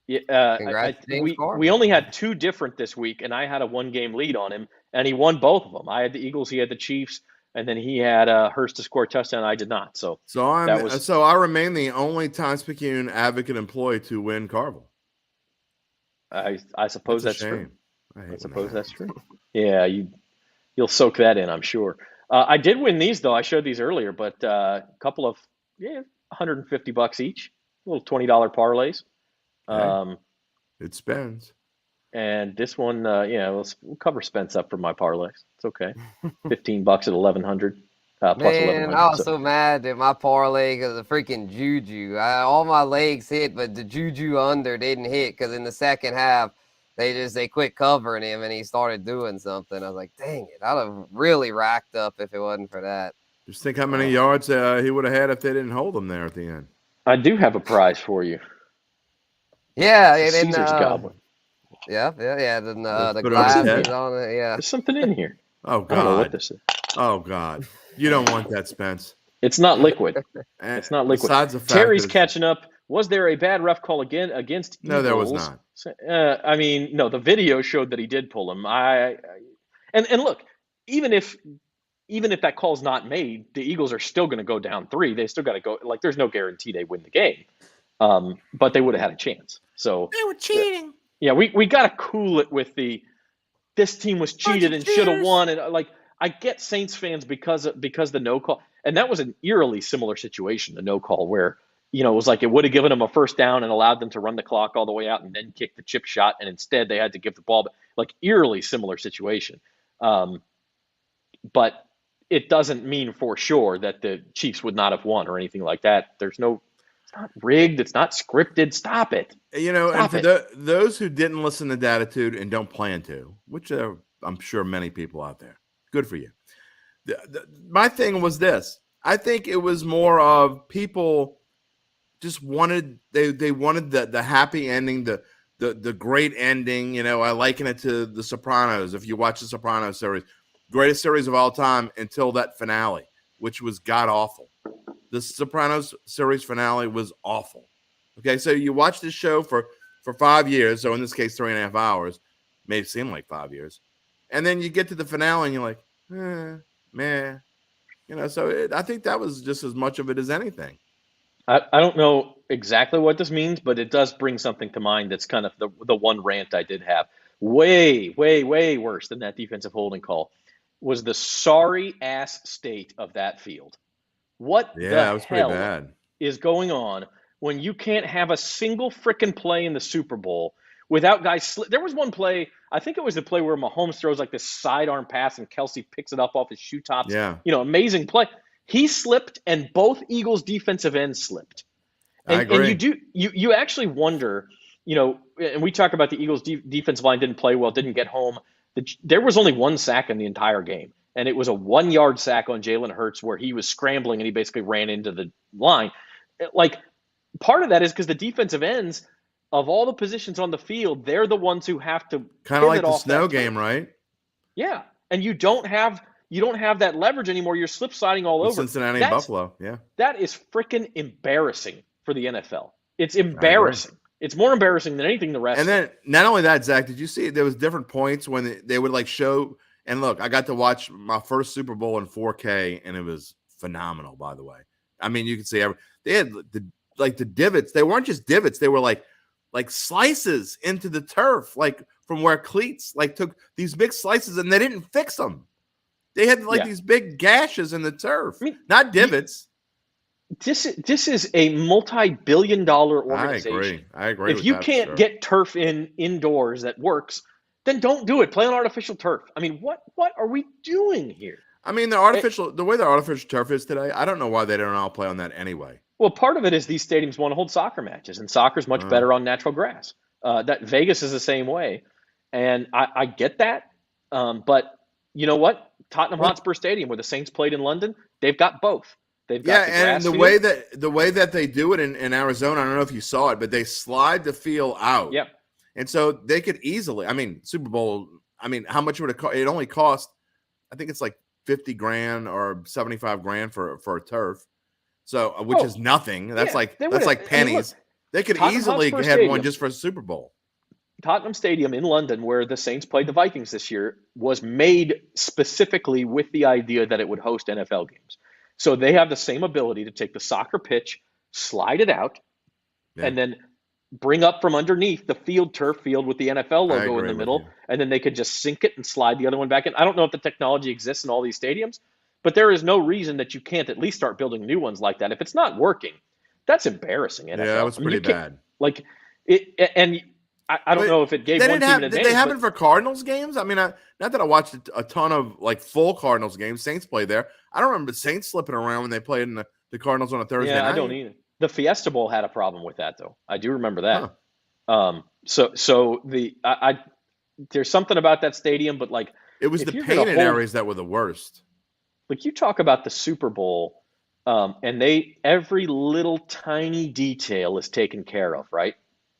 Yeah, we only had 2 different this week, and I had a 1-game lead on him, and he won both of them. I had the Eagles, he had the Chiefs, and then he had Hurst to score a touchdown. I did not. So I remain the only Times Picayune advocate employee to win Carville. I suppose that's true. I suppose that's true. Yeah, you'll soak that in, I'm sure. I did win these though. I showed these earlier, but a couple of $150 each, little $20 parlays. It spends. And this one, we'll cover Spence up for my parlays. It's okay. $15 at 1,100. plus Man, I 1100. was so mad that my parlay because of freaking Juju. All my legs hit, but the Juju under didn't hit because in the second half they quit covering him and he started doing something. I was like, dang it! I'd have really racked up if it wasn't for that. Just think how many yards he would have had if they didn't hold him there at the end. I do have a prize for you. Yeah, It's a and Caesar's Goblin. yeah. Then the put it on his glasses head? on it. Yeah, There's something in here. Oh I don't know what God! this is. Oh God! You don't want that, Spence. It's not liquid. It's not liquid. Besides the fact Terry's that catching up. Was there a bad ref call against No, Eagles? there was not. I mean, no. The video showed that he did pull him. And look, even if that call's not made, the Eagles are still going to go down 3. They still got to go. Like, there's no guarantee they win the game, but they would have had a chance. So they were cheating. Yeah, we got to cool it with this team was cheated and should have won. And like, I get Saints fans because the no call, and that was an eerily similar situation, the no call, where it was like it would have given them a first down and allowed them to run the clock all the way out and then kick the chip shot, and instead they had to give the ball. Like, eerily similar situation, but it doesn't mean for sure that the Chiefs would not have won or anything like that. It's not rigged. It's not scripted. Stop it. And for those who didn't listen to Datitude and don't plan to, which I'm sure many people out there, good for you. My thing was this. I think it was more of people just wanted they wanted the happy ending, the great ending. I liken it to The Sopranos. If you watch the Sopranos series, greatest series of all time until that finale, which was god awful. The Sopranos series finale was awful. Okay, so you watch this show for 5 years, so in this case 3.5 hours, may seem like 5 years, and then you get to the finale and you're like, man, So I think that was just as much of it as anything. I don't know exactly what this means, but it does bring something to mind that's kind of the one rant I did have. Way, way, way worse than that defensive holding call was the sorry-ass state of that field. What that was pretty hell bad. Is going on when you can't have a single frickin' play in the Super Bowl without guys There was one play, I think it was the play where Mahomes throws like this sidearm pass and Kelsey picks it up off his shoe tops. Yeah. Amazing play. He slipped and both Eagles defensive ends slipped. And, I agree. And you actually wonder, and we talk about the Eagles defensive line didn't play well, didn't get home. There was only one sack in the entire game. And it was a 1-yard sack on Jalen Hurts where he was scrambling and he basically ran into the line. Like, part of that is because the defensive ends of all the positions on the field, they're the ones who have to kind of like the snow game, right? Yeah, and you don't have that leverage anymore. You're slip sliding all over. Cincinnati and Buffalo, yeah. That is freaking embarrassing for the NFL. It's embarrassing. It's more embarrassing than anything the rest. And then not only that, Zach, did you see there was different points when they would like show? And look, I got to watch my first Super Bowl in 4K, and it was phenomenal. By the way, I mean you could see they had the divots. They weren't just divots; they were like slices into the turf, like from where cleats took these big slices, and they didn't fix them. They had these big gashes in the turf, not divots. This is a multi-billion-dollar organization. I agree. If you can't get turf indoors that works, then don't do it. Play on artificial turf. I mean, what are we doing here? I mean, the way the artificial turf is today, I don't know why they don't all play on that anyway. Well, part of it is these stadiums want to hold soccer matches, and soccer's much better on natural grass. That Vegas is the same way, and I get that. But you know what? Tottenham Hotspur Stadium, where the Saints played in London, they've got both. They've got and the way that they do it in Arizona, I don't know if you saw it, but they slide the field out. Yeah. And so they could easily, I mean, Super Bowl, how much would it cost? It only cost, I think it's like $50,000 or $75,000 for a turf. So, which is nothing. That's like pennies. Look, they could easily have one just for a Super Bowl. Tottenham Stadium in London, where the Saints played the Vikings this year, was made specifically with the idea that it would host NFL games. So they have the same ability to take the soccer pitch, slide it out, and then bring up from underneath the turf field with the NFL logo in the middle, and then they could just sink it and slide the other one back in. I don't know if the technology exists in all these stadiums, but there is no reason that you can't at least start building new ones like that. If it's not working, that's embarrassing. NFL. Yeah, that was pretty bad. And I don't know if it gave they one didn't team an have. Did advantage. they have it for Cardinals games? I mean, not that I watched a ton of like full Cardinals games. Saints played there. I don't remember the Saints slipping around when they played in the Cardinals on a Thursday night. I don't either. The Fiesta Bowl had a problem with that, though. I do remember that. Huh. So there's something about that stadium, but like it was the painted areas that were the worst. Like you talk about the Super Bowl, and every little tiny detail is taken care of, right?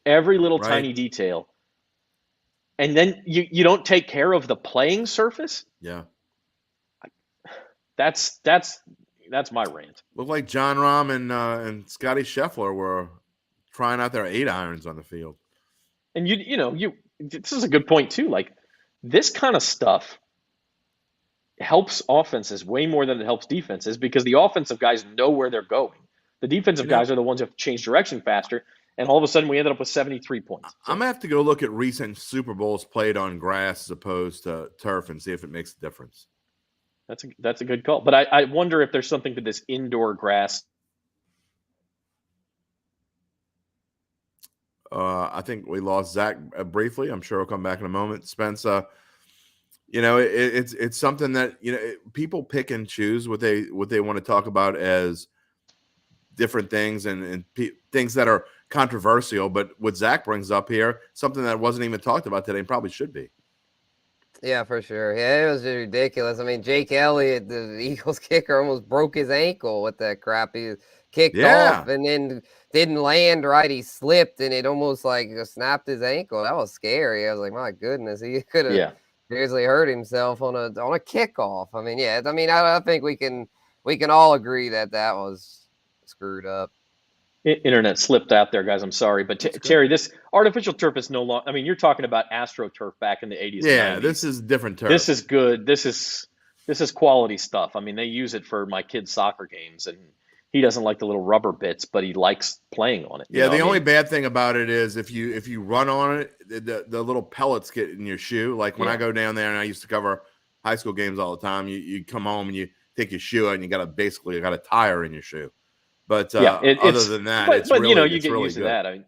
Every little tiny detail. And then you don't take care of the playing surface? Yeah. That's my rant. Looked like John Rahm and Scotty Scheffler were trying out their 8 irons on the field. And this is a good point too. Like this kind of stuff helps offenses way more than it helps defenses because the offensive guys know where they're going. The defensive guys are the ones who have changed direction faster, and all of a sudden we ended up with 73 points. So, I'm gonna have to go look at recent Super Bowls played on grass as opposed to turf and see if it makes a difference. That's a good call. But I wonder if there's something to this indoor grass. I think we lost Zach briefly. I'm sure he'll come back in a moment. Spence, it's something that people pick and choose what they want to talk about as different things and things that are controversial. But what Zach brings up here, something that wasn't even talked about today, and probably should be. Yeah, for sure. Yeah, it was just ridiculous. I mean, Jake Elliott, the Eagles kicker, almost broke his ankle with that crap. He kicked off and then didn't land right. He slipped and it almost like snapped his ankle. That was scary. I was like, my goodness, he could have seriously hurt himself on a kickoff. I mean, I think we can all agree that was screwed up. Internet slipped out there, guys. I'm sorry. But Terry, this artificial turf is no longer – I mean, you're talking about AstroTurf back in the 80s and 90s. This is different turf. This is good. This is quality stuff. I mean, they use it for my kids' soccer games, and he doesn't like the little rubber bits, but he likes playing on it. Yeah, the only bad thing about it is if you run on it, the little pellets get in your shoe. Like when I go down there and I used to cover high school games all the time, you come home and you take your shoe out and you got a tire in your shoe. But other than that, it's really you get really used good. to that. I mean,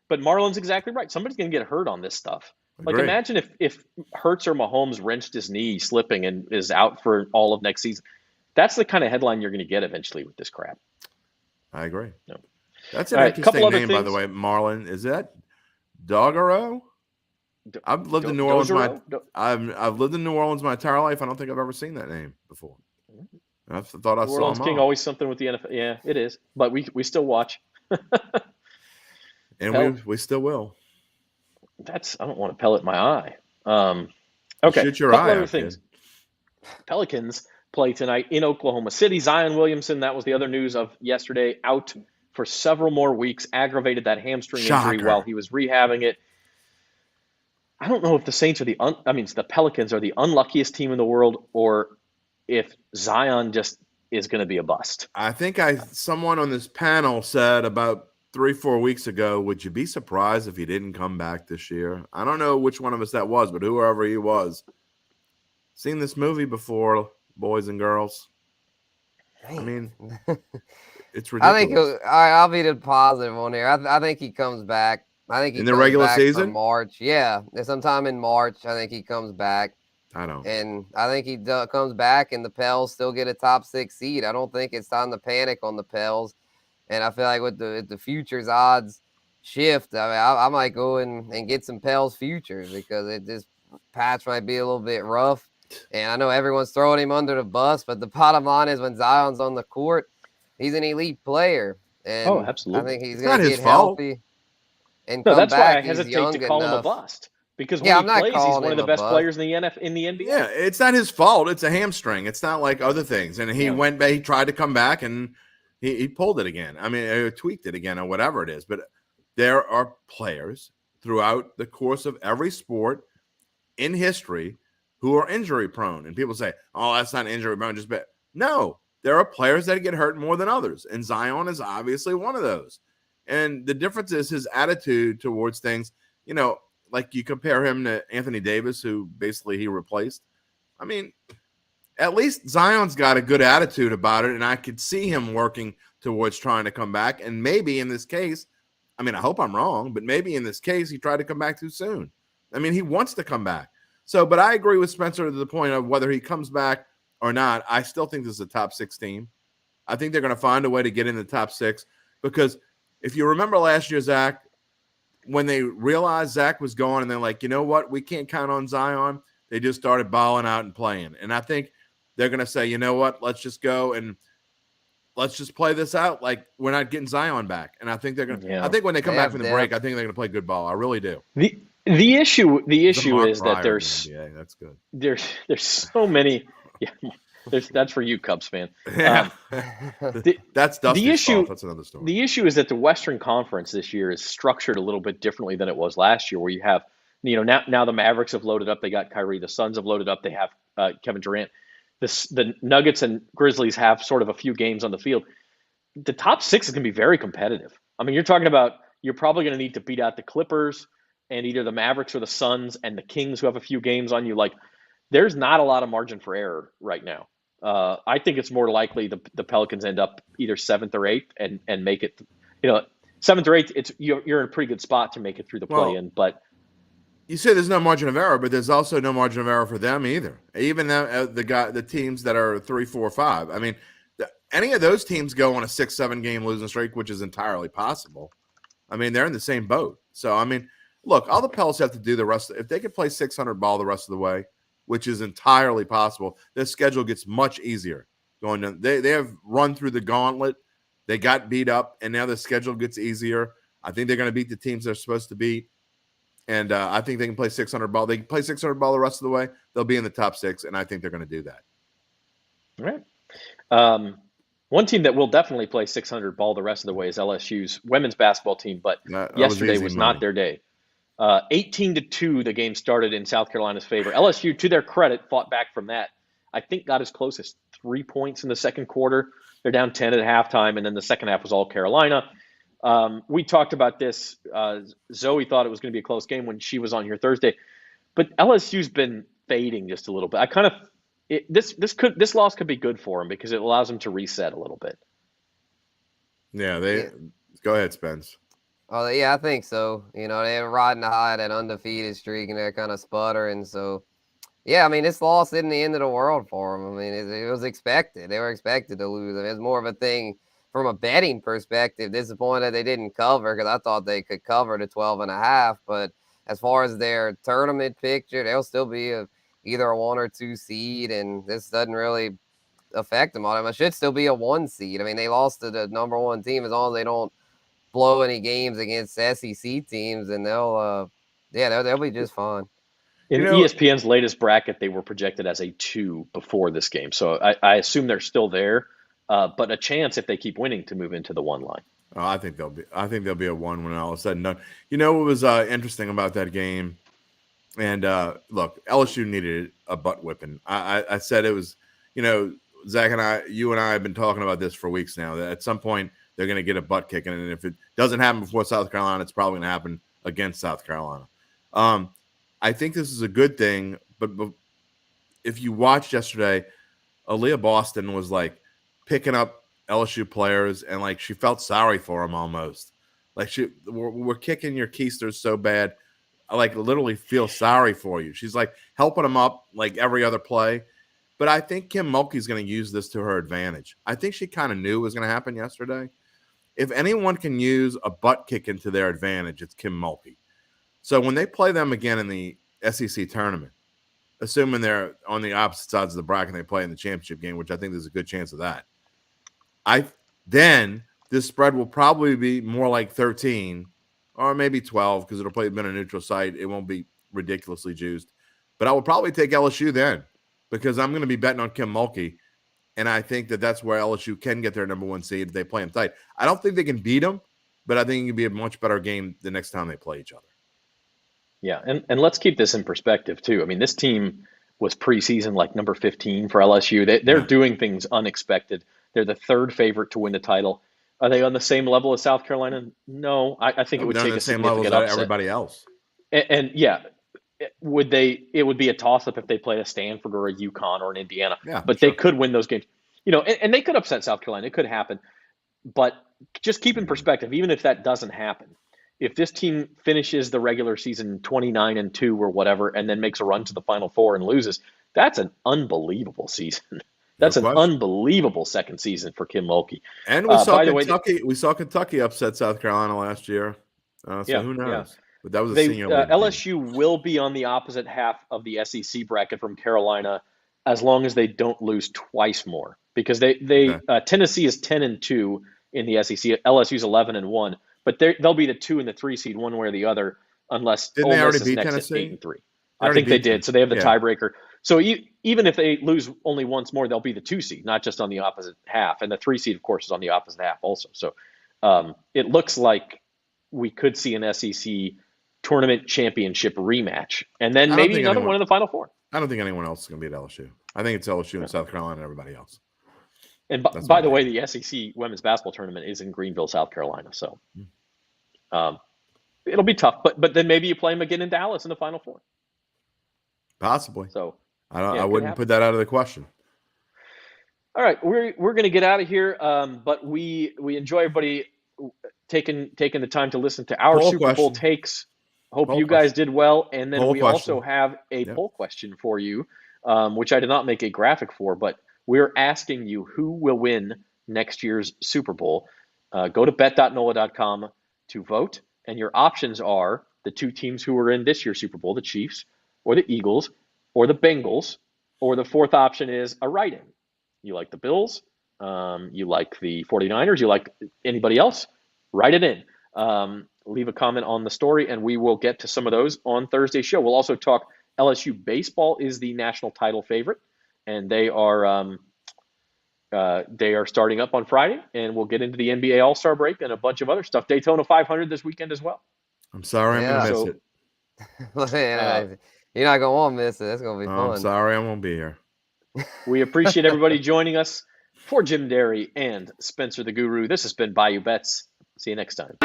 but Marlon's exactly right. Somebody's going to get hurt on this stuff. Like imagine if Hurts or Mahomes wrenched his knee slipping and is out for all of next season. That's the kind of headline you're going to get eventually with this crap. I agree. No. That's an interesting name, by the way. Marlon, is that Doggerel? I've lived in New Orleans. I've lived in New Orleans my entire life. I don't think I've ever seen that name before. I thought I saw New Orleans King, always something with the NFL. Yeah, it is. But we still watch. And we still will. I don't want to pellet my eye. Okay. Shoot your eye out, things. Pelicans play tonight in Oklahoma City. Zion Williamson, that was the other news of yesterday, out for several more weeks, aggravated that hamstring injury while he was rehabbing it. I don't know if the Saints are the Pelicans are the unluckiest team in the world, or if Zion just is going to be a bust. I think someone on this panel said about 3-4 weeks ago, would you be surprised if he didn't come back this year? I don't know which one of us that was, but whoever he was. Seen this movie before, boys and girls. I mean, it's ridiculous. I think I'll be the positive on here. I think he comes back. I think he in the regular season, March. Yeah, sometime in March. I think he comes back. I don't. And I think he comes back, and the Pels still get a top 6 seed. I don't think it's time to panic on the Pels. And I feel like with the futures odds shift, I might go and get some Pels futures because this patch might be a little bit rough. And I know everyone's throwing him under the bus, but the bottom line is when Zion's on the court, he's an elite player. And absolutely. I think he's going to get healthy and come that's back. Why I hesitate to call him a bust. Because when he plays, he's one of the best players in the NBA. Yeah, it's not his fault. It's a hamstring. It's not like other things. And he tried to come back and he pulled it again. I mean, he tweaked it again or whatever it is. But there are players throughout the course of every sport in history who are injury prone. And people say, oh, that's not injury prone, just bet. No, there are players that get hurt more than others. And Zion is obviously one of those. And the difference is his attitude towards things, like you compare him to Anthony Davis, who basically he replaced. I mean, at least Zion's got a good attitude about it, and I could see him working towards trying to come back. And maybe in this case, I mean, I hope I'm wrong, but maybe in this case, he tried to come back too soon. I mean, he wants to come back. So, but I agree with Spencer to the point of whether he comes back or not. I still think this is a top 6 team. I think they're going to find a way to get in the top 6 because if you remember last year, Zach, when they realized Zach was gone and they're like, you know what, we can't count on Zion, they just started balling out and playing. And I think they're going to say, you know what, let's just go and let's just play this out like we're not getting Zion back. And I think they're going to. Yeah. I think when they come back from the break, I think they're going to play good ball. I really do. The issue is that that's good. There's so many. Yeah, that's for you, Cubs fan. Yeah, that's Dusty's fault. That's another story. The issue is that the Western Conference this year is structured a little bit differently than it was last year, where you have, now the Mavericks have loaded up. They got Kyrie. The Suns have loaded up. They have Kevin Durant. The Nuggets and Grizzlies have sort of a few games on the field. The top 6 is going to be very competitive. I mean, you're talking about you're probably going to need to beat out the Clippers and either the Mavericks or the Suns and the Kings who have a few games on you. Like, there's not a lot of margin for error right now. I think it's more likely the Pelicans end up either 7th or 8th and make it. 7th or 8th, you're in a pretty good spot to make it through the play-in, but. You say there's no margin of error, but there's also no margin of error for them either. Even the teams that are 3, 4, 5. I mean, any of those teams go on a 6-7 game losing streak, which is entirely possible. I mean, they're in the same boat. So, I mean, look, all the Pels have to do the rest. If they could play 600 ball the rest of the way, which is entirely possible, their schedule gets much easier. Going down, they have run through the gauntlet. They got beat up, and now the schedule gets easier. I think they're going to beat the teams they're supposed to beat. And I think they can play 600 ball. They can play 600 ball the rest of the way. They'll be in the top 6, and I think they're going to do that. All right. One team that will definitely play 600 ball the rest of the way is LSU's women's basketball team, but yesterday was not their day. 18-2, the game started in South Carolina's favor. LSU, to their credit, fought back from that. I think got as close as 3 points in the second quarter. They're down 10 at halftime, and then the second half was all Carolina. We talked about this. Zoe thought it was going to be a close game when she was on here Thursday, but LSU's been fading just a little bit. This loss could be good for them because it allows them to reset a little bit. Yeah, go ahead, Spence. Oh yeah, I think so. They were riding the high of that undefeated streak and they're kind of sputtering. So yeah, I mean, this loss isn't the end of the world for them. I mean, it was expected. They were expected to lose. I mean, it's more of a thing. From a betting perspective, disappointed they didn't cover because I thought they could cover the 12.5. But as far as their tournament picture, they'll still be either a 1 or 2 seed, and this doesn't really affect them on them. It should still be a 1 seed. I mean, they lost to the number 1 team as long as they don't blow any games against SEC teams, and they'll be just fine. In ESPN's latest bracket, they were projected as a 2 before this game, so I assume they're still there. But a chance if they keep winning to move into the 1 line. Oh, I think they'll be a 1 when all is said and done. What was interesting about that game? And look, LSU needed a butt whipping. I said it was, Zach and you and I have been talking about this for weeks now. That at some point they're going to get a butt kicking, and if it doesn't happen before South Carolina, it's probably going to happen against South Carolina. I think this is a good thing, but if you watched yesterday, Aaliyah Boston was like picking up LSU players, and like she felt sorry for them almost. Like we're kicking your keisters so bad, I like literally feel sorry for you. She's like helping them up like every other play. But I think Kim Mulkey's going to use this to her advantage. I think she kind of knew it was going to happen yesterday. If anyone can use a butt kicking to their advantage, it's Kim Mulkey. So when they play them again in the SEC tournament, assuming they're on the opposite sides of the bracket and they play in the championship game, which I think there's a good chance of that, then this spread will probably be more like 13 or maybe 12 because it'll play been a neutral site. It won't be ridiculously juiced. But I will probably take LSU then because I'm going to be betting on Kim Mulkey, and I think that's where LSU can get their number 1 seed if they play them tight. I don't think they can beat them, but I think it can be a much better game the next time they play each other. Yeah, and let's keep this in perspective too. I mean, this team was preseason like number 15 for LSU. They're doing things unexpected. They're the 3rd favorite to win the title. Are they on the same level as South Carolina? No, I think it would take a significant upset. Everybody else. And yeah, it would be a toss-up if they play a Stanford or a UConn or an Indiana. Yeah, but sure. They could win those games. And they could upset South Carolina. It could happen. But just keep in perspective, even if that doesn't happen, if this team finishes the regular season 29-2 or whatever, and then makes a run to the Final Four and loses, that's an unbelievable season. That's an unbelievable second season for Kim Mulkey. And we saw Kentucky. We saw Kentucky upset South Carolina last year. So who knows? Yeah. But that was a senior LSU will be on the opposite half of the SEC bracket from Carolina as long as they don't lose twice more, because Tennessee is 10-2 in the SEC. LSU's 11-1, but they'll be the 2 and the 3 seed one way or the other, unless Didn't they already beat Tennessee? At 8-3. I think they did. So they have the tiebreaker. So even if they lose only once more, they'll be the 2 seed, not just on the opposite half. And the 3 seed, of course, is on the opposite half also. So it looks like we could see an SEC tournament championship rematch, and then maybe another one in the Final Four. I don't think anyone else is going to be at LSU. I think it's LSU and South Carolina and everybody else. And by the way, the SEC women's basketball tournament is in Greenville, South Carolina. So it'll be tough, but then maybe you play them again in Dallas in the Final Four. Possibly. So I wouldn't put that out of the question. All right, we're going to get out of here, but we enjoy everybody taking the time to listen to our Super Bowl takes. Hope you guys did well, and then we also have a poll question for you, which I did not make a graphic for, but we're asking you who will win next year's Super Bowl. Go to bet.NOLA.com to vote, and your options are the 2 teams who were in this year's Super Bowl, the Chiefs, or the Eagles, or the Bengals, or the 4th option is a write-in. You like the Bills, you like the 49ers, you like anybody else, write it in. Leave a comment on the story, and we will get to some of those on Thursday's show. We'll also talk LSU baseball is the national title favorite, and they are starting up on Friday, and we'll get into the NBA All-Star break and a bunch of other stuff. Daytona 500 this weekend as well. I'm sorry I'm going to miss it. You're not going to want to miss it. That's going to be fun. I'm sorry I won't be here. We appreciate everybody joining us. For Jim Derry and Spencer the Guru, this has been Bayou Bets. See you next time.